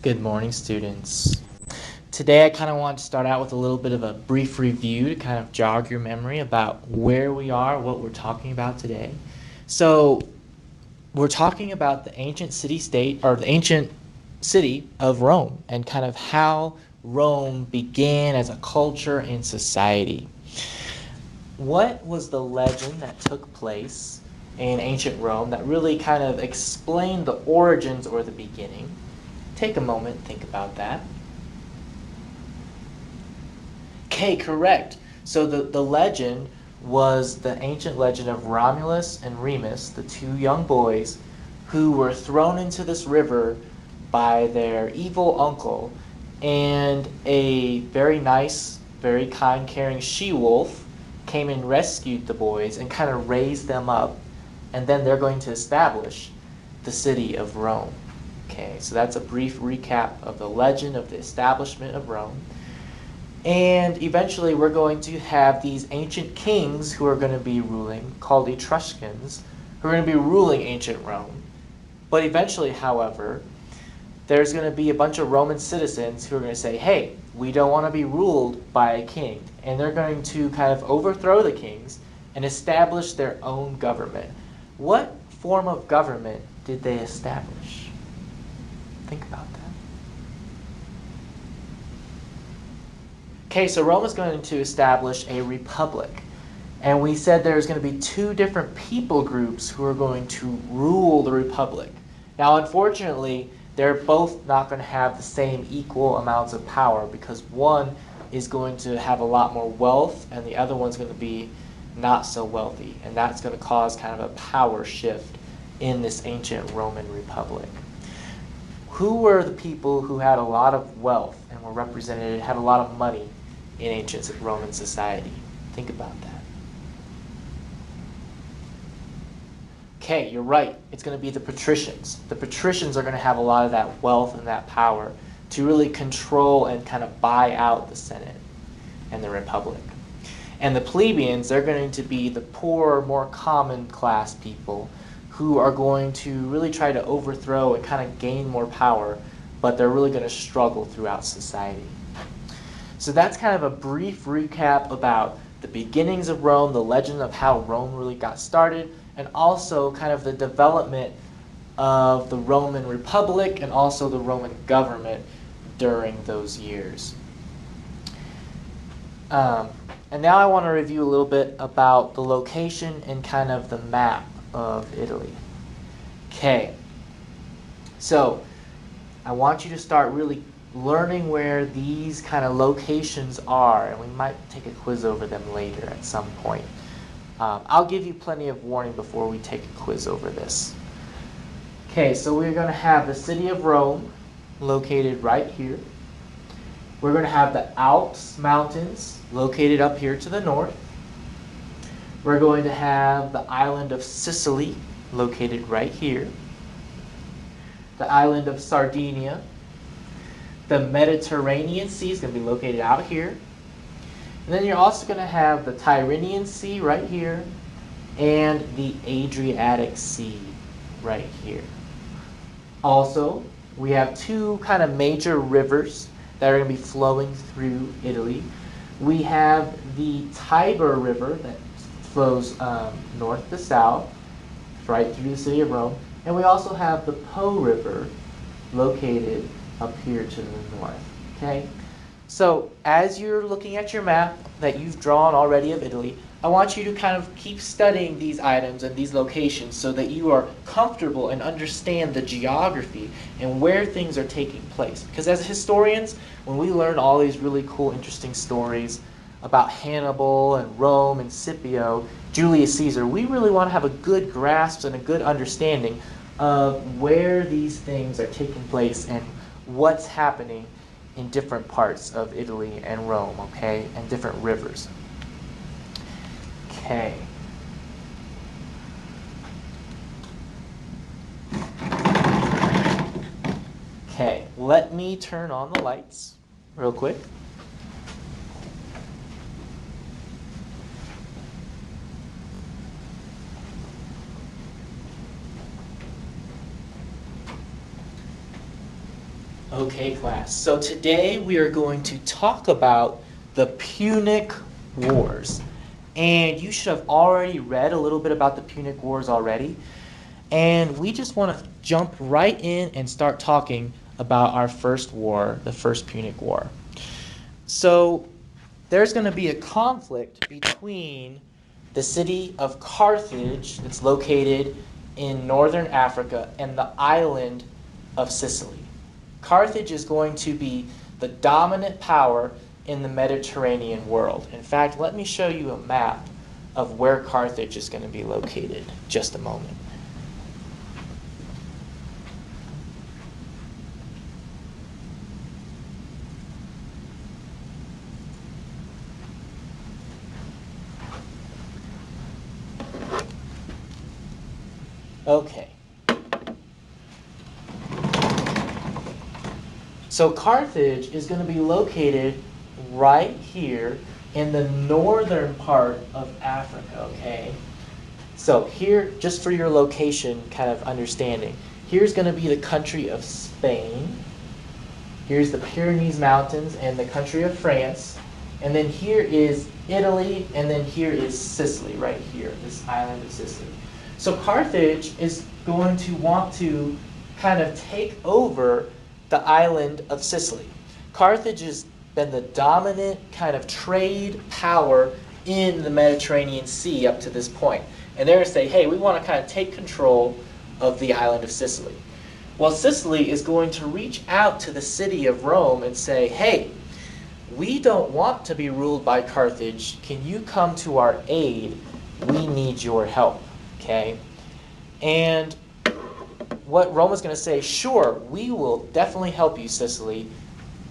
Good morning, students. Today I kind of want to start out with a little bit of a brief review to kind of jog your memory about where we are, what we're talking about today. So we're talking about the ancient city-state, or the ancient city of Rome, and kind of how Rome began as a culture and society. What was the legend that took place in ancient Rome that really kind of explained the origins or the beginning? Take a moment, think about that. Okay, correct. So the legend was the ancient legend of Romulus and Remus, the two young boys who were thrown into this river by their evil uncle, and a very nice, very kind, caring she-wolf came and rescued the boys and kind of raised them up, and then they're going to establish the city of Rome. Okay, so that's a brief recap of the legend of the establishment of Rome. And eventually we're going to have these ancient kings who are going to be ruling, called Etruscans, who are going to be ruling ancient Rome. But eventually, however, there's going to be a bunch of Roman citizens who are going to say, hey, we don't want to be ruled by a king. And they're going to kind of overthrow the kings and establish their own government. What form of government did they establish? Think about that. Okay, so Rome is going to establish a republic. And we said there's going to be two different people groups who are going to rule the republic. Now, unfortunately, they're both not going to have the same equal amounts of power, because one is going to have a lot more wealth and the other one's going to be not so wealthy. And that's going to cause kind of a power shift in this ancient Roman republic. Who were the people who had a lot of wealth and were represented, had a lot of money in ancient Roman society? Think about that. Okay, you're right. It's going to be the patricians. The patricians are going to have a lot of that wealth and that power to really control and kind of buy out the Senate and the Republic. And the plebeians, they're going to be the poor, more common class people who are going to really try to overthrow and kind of gain more power, but they're really going to struggle throughout society. So that's kind of a brief recap about the beginnings of Rome, the legend of how Rome really got started, and also kind of the development of the Roman Republic and also the Roman government during those years. And now I want to review a little bit about the location and kind of the map of Italy. Okay, so I want you to start really learning where these kind of locations are, and we might take a quiz over them later at some point. I'll give you plenty of warning before we take a quiz over this. Okay, so we're going to have the city of Rome located right here. We're going to have the Alps Mountains located up here to the north. We're going to have the island of Sicily located right here. The island of Sardinia. The Mediterranean Sea is going to be located out here. And then you're also going to have the Tyrrhenian Sea right here and the Adriatic Sea right here. Also, we have two kind of major rivers that are going to be flowing through Italy. We have the Tiber River that flows north to south, right through the city of Rome. And we also have the Po River located up here to the north. Okay? So as you're looking at your map that you've drawn already of Italy, I want you to kind of keep studying these items and these locations so that you are comfortable and understand the geography and where things are taking place. Because as historians, when we learn all these really cool, interesting stories about Hannibal and Rome and Scipio, Julius Caesar, we really want to have a good grasp and a good understanding of where these things are taking place and what's happening in different parts of Italy and Rome, okay, and different rivers. Okay. Okay, let me turn on the lights real quick. Okay, class. So today we are going to talk about the Punic Wars. And you should have already read a little bit about the Punic Wars already. And we just want to jump right in and start talking about our first war, the First Punic War. So there's going to be a conflict between the city of Carthage, that's located in northern Africa, and the island of Sicily. Carthage is going to be the dominant power in the Mediterranean world. In fact, let me show you a map of where Carthage is going to be located. Just a moment. Okay. So Carthage is going to be located right here in the northern part of Africa, okay? So here, just for your location kind of understanding, here's going to be the country of Spain. Here's the Pyrenees Mountains and the country of France. And then here is Italy, and then here is Sicily, right here, this island of Sicily. So Carthage is going to want to kind of take over the island of Sicily. Carthage has been the dominant kind of trade power in the Mediterranean Sea up to this point. And they're going to say, hey, we want to kind of take control of the island of Sicily. Well, Sicily is going to reach out to the city of Rome and say, hey, we don't want to be ruled by Carthage. Can you come to our aid? We need your help, okay? And what Rome is going to say, sure, we will definitely help you, Sicily,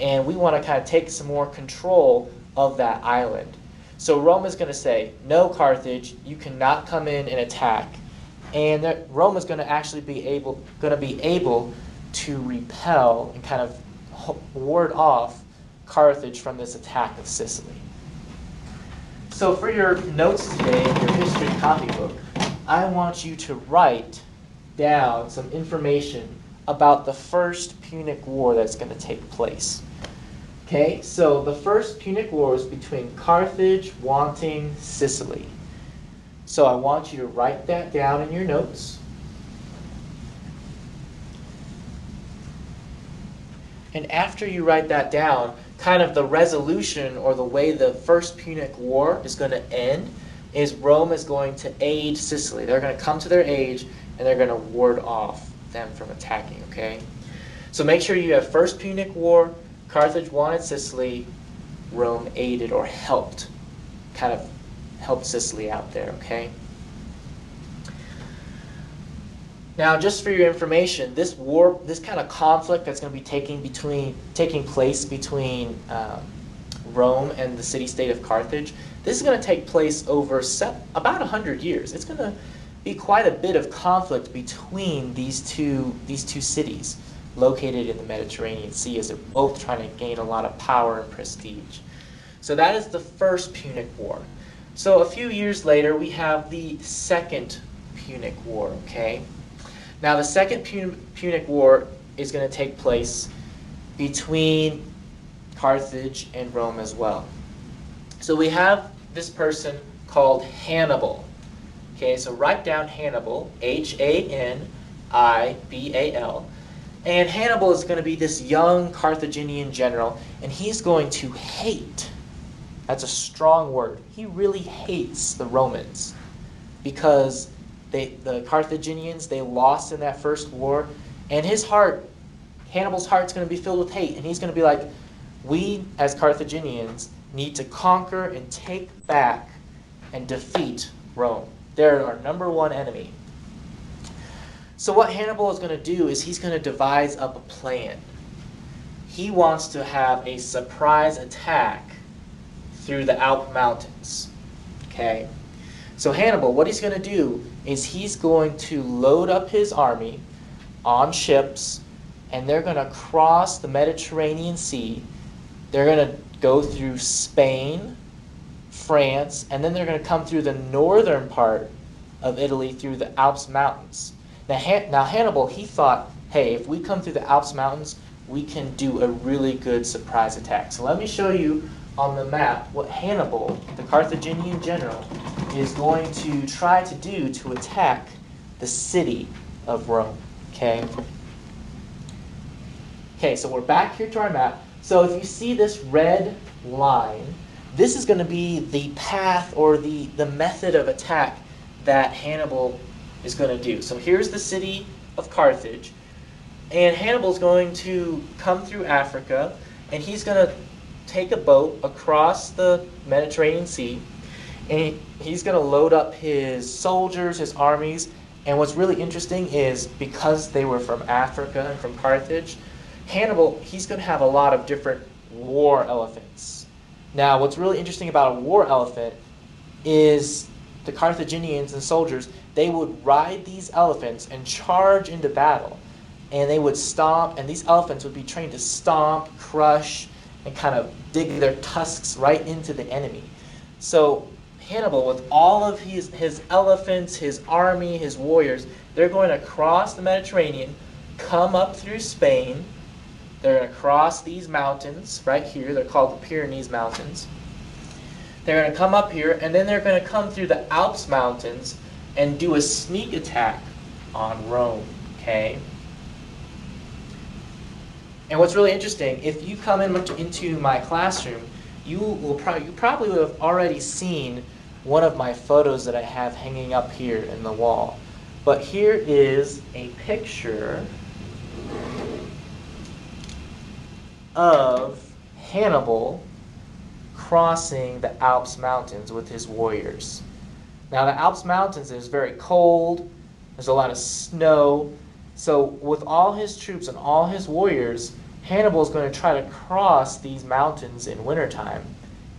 and we want to kind of take some more control of that island. So Rome is going to say, no, Carthage, you cannot come in and attack. And Rome is going to actually be able to repel and kind of ward off Carthage from this attack of Sicily. So for your notes today, in your history copybook, I want you to write down some information about the First Punic War that's going to take place. Okay, so the First Punic War is between Carthage wanting Sicily. So I want you to write that down in your notes. And after you write that down, kind of the resolution or the way the First Punic War is going to end is Rome is going to aid Sicily. They're going to come to their aid and they're going to ward off them from attacking, okay? So make sure you have First Punic War, Carthage wanted Sicily, Rome aided or helped, kind of helped Sicily out there, okay? Now, just for your information, this war, this kind of conflict that's going to be taking place between Rome and the city-state of Carthage, this is going to take place over about 100 years. It's going to be quite a bit of conflict between these two cities located in the Mediterranean Sea, as they're both trying to gain a lot of power and prestige. So that is the First Punic War. So a few years later, we have the Second Punic War, okay? Now the Second Punic War is going to take place between Carthage and Rome as well. So we have this person called Hannibal. Okay, so write down Hannibal, Hanibal. And Hannibal is going to be this young Carthaginian general, and he's going to hate. That's a strong word. He really hates the Romans because the Carthaginians, they lost in that first war, and Hannibal's heart's going to be filled with hate, and he's going to be like, we as Carthaginians need to conquer and take back and defeat Rome. They're our number one enemy. So what Hannibal is going to do is he's going to devise up a plan. He wants to have a surprise attack through the Alp Mountains. Okay? So Hannibal, what he's going to do is he's going to load up his army on ships, and they're going to cross the Mediterranean Sea. They're going to go through Spain, France, and then they're going to come through the northern part of Italy through the Alps Mountains. Now Hannibal, he thought, hey, if we come through the Alps Mountains, we can do a really good surprise attack. So let me show you on the map what Hannibal, the Carthaginian general, is going to try to do to attack the city of Rome. Okay, so we're back here to our map. So if you see this red line, this is going to be the path or the method of attack that Hannibal is going to do. So here's the city of Carthage, and Hannibal's going to come through Africa, and he's going to take a boat across the Mediterranean Sea, and he's going to load up his soldiers, his armies. And what's really interesting is because they were from Africa and from Carthage, Hannibal, he's going to have a lot of different war elephants. Now, what's really interesting about a war elephant is the Carthaginians and soldiers, they would ride these elephants and charge into battle. And they would stomp, and these elephants would be trained to stomp, crush, and kind of dig their tusks right into the enemy. So Hannibal, with all of his elephants, his army, his warriors, they're going to cross the Mediterranean, come up through Spain. They're going to cross these mountains right here. They're called the Pyrenees Mountains. They're going to come up here, and then they're going to come through the Alps Mountains and do a sneak attack on Rome. Okay? And what's really interesting, if you come into my classroom, you probably would have already seen one of my photos that I have hanging up here in the wall. But here is a picture of Hannibal crossing the Alps Mountains with his warriors. Now the Alps Mountains is very cold, there's a lot of snow, so with all his troops and all his warriors, Hannibal is going to try to cross these mountains in wintertime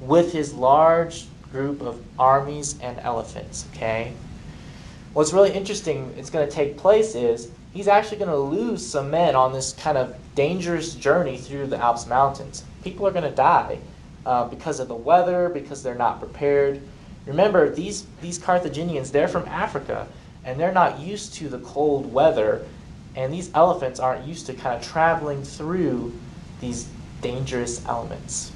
with his large group of armies and elephants, okay? What's really interesting is going to take place is he's actually going to lose some men on this kind of dangerous journey through the Alps Mountains. People are going to die because of the weather, because they're not prepared. Remember, these Carthaginians, they're from Africa, and they're not used to the cold weather, and these elephants aren't used to kind of traveling through these dangerous elements.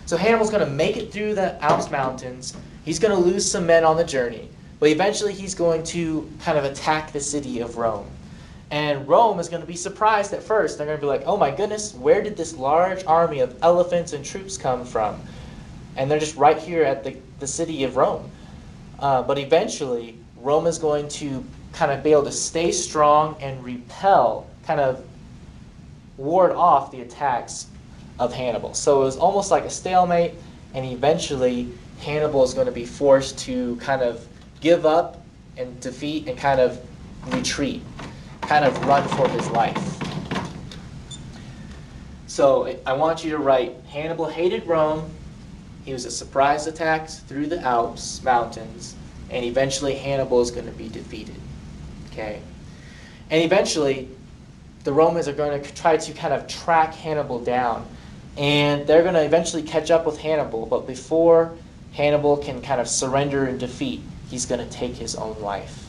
So Hannibal's going to make it through the Alps Mountains. He's going to lose some men on the journey, but eventually he's going to kind of attack the city of Rome. And Rome is going to be surprised at first. They're going to be like, oh my goodness, where did this large army of elephants and troops come from? And they're just right here at the city of Rome. But eventually, Rome is going to kind of be able to stay strong and repel, kind of ward off the attacks of Hannibal. So it was almost like a stalemate, and eventually Hannibal is going to be forced to kind of give up and defeat and kind of retreat, kind of run for his life. So I want you to write, Hannibal hated Rome, he was a surprise attack through the Alps Mountains, and eventually Hannibal is going to be defeated. Okay? And eventually, the Romans are going to try to kind of track Hannibal down, and they're going to eventually catch up with Hannibal, but before Hannibal can kind of surrender and defeat, he's going to take his own life.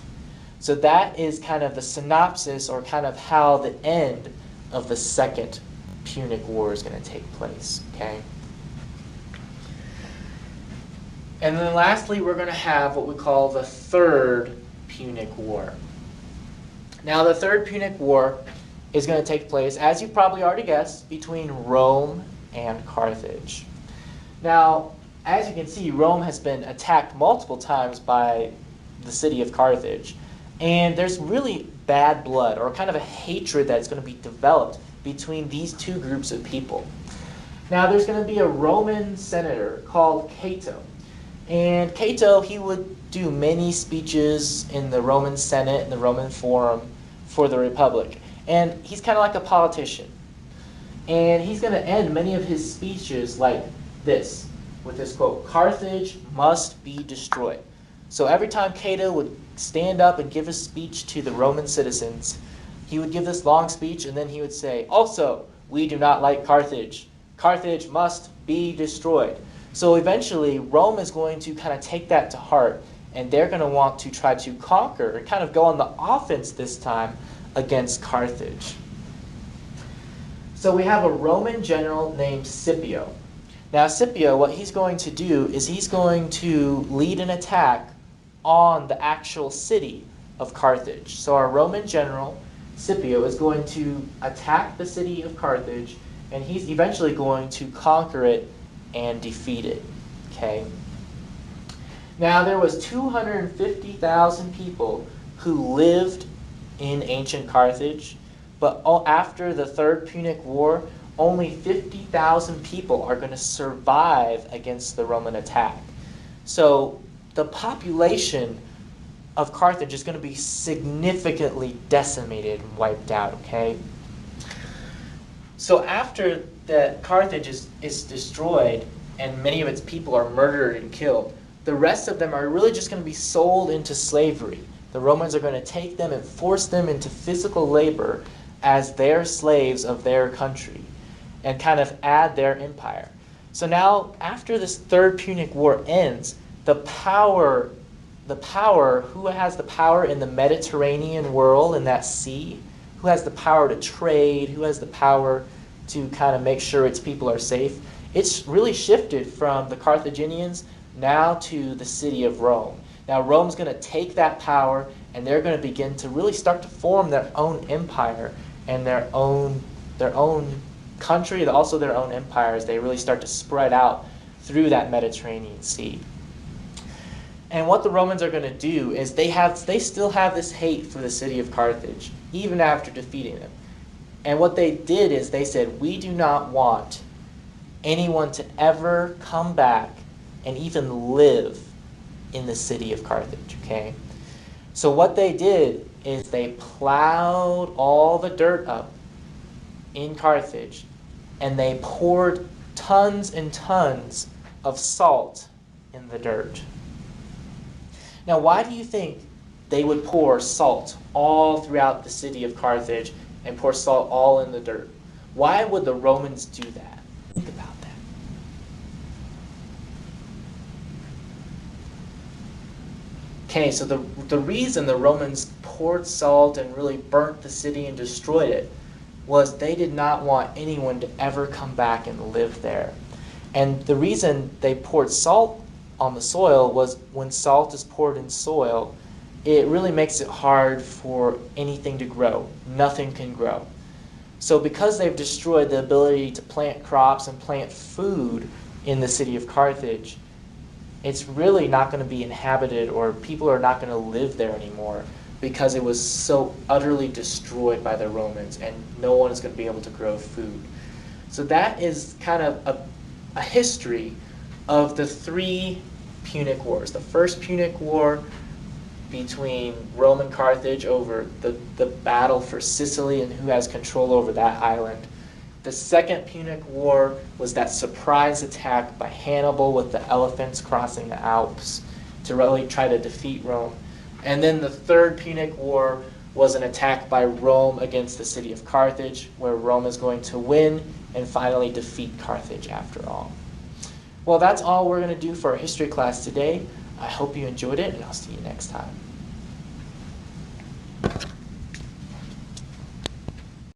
So that is kind of the synopsis, or kind of how the end of the Second Punic War is going to take place. Okay? And then lastly, we're going to have what we call the Third Punic War. Now, the Third Punic War is going to take place, as you've probably already guessed, between Rome and Carthage. Now, as you can see, Rome has been attacked multiple times by the city of Carthage. And there's really bad blood, or kind of a hatred that's going to be developed between these two groups of people. Now, there's going to be a Roman senator called Cato. And Cato, he would do many speeches in the Roman Senate and the Roman Forum for the Republic. And he's kind of like a politician. And he's going to end many of his speeches like this, with this quote, "Carthage must be destroyed." So every time Cato would stand up and give a speech to the Roman citizens, he would give this long speech, and then he would say, "Also, we do not like Carthage. Carthage must be destroyed." So eventually, Rome is going to kind of take that to heart, and they're going to want to try to conquer and kind of go on the offense this time against Carthage. So we have a Roman general named Scipio. Now Scipio, what he's going to do is he's going to lead an attack on the actual city of Carthage. So our Roman general, Scipio, is going to attack the city of Carthage, and he's eventually going to conquer it and defeat it. Okay. Now there was 250,000 people who lived in ancient Carthage, but after the Third Punic War, only 50,000 people are going to survive against the Roman attack. So the population of Carthage is going to be significantly decimated and wiped out, okay? So after that Carthage is destroyed and many of its people are murdered and killed, the rest of them are really just going to be sold into slavery. The Romans are going to take them and force them into physical labor as their slaves of their country and kind of add their empire. So now, after this Third Punic War ends, the power, who has the power in the Mediterranean world, in that sea, who has the power to trade, who has the power to kind of make sure its people are safe, it's really shifted from the Carthaginians now to the city of Rome. Now Rome's going to take that power, and they're going to begin to really start to form their own empire and their own country, also their own empires. They really start to spread out through that Mediterranean Sea. And what the Romans are going to do is they still have this hate for the city of Carthage, even after defeating them. And what they did is they said, we do not want anyone to ever come back and even live in the city of Carthage, okay? So what they did is they plowed all the dirt up in Carthage, and they poured tons and tons of salt in the dirt. Now, why do you think they would pour salt all throughout the city of Carthage and pour salt all in the dirt? Why would the Romans do that? Think about that. Okay, so the reason the Romans poured salt and really burnt the city and destroyed it was they did not want anyone to ever come back and live there. And the reason they poured salt on the soil was when salt is poured in soil, it really makes it hard for anything to grow. Nothing can grow. So because they've destroyed the ability to plant crops and plant food in the city of Carthage, it's really not going to be inhabited, or people are not going to live there anymore, because it was so utterly destroyed by the Romans and no one is going to be able to grow food. So that is kind of a history of the three Punic Wars. The First Punic War between Rome and Carthage over the battle for Sicily and who has control over that island. The Second Punic War was that surprise attack by Hannibal with the elephants crossing the Alps to really try to defeat Rome. And then the Third Punic War was an attack by Rome against the city of Carthage, where Rome is going to win and finally defeat Carthage after all. Well, that's all we're going to do for our history class today. I hope you enjoyed it, and I'll see you next time.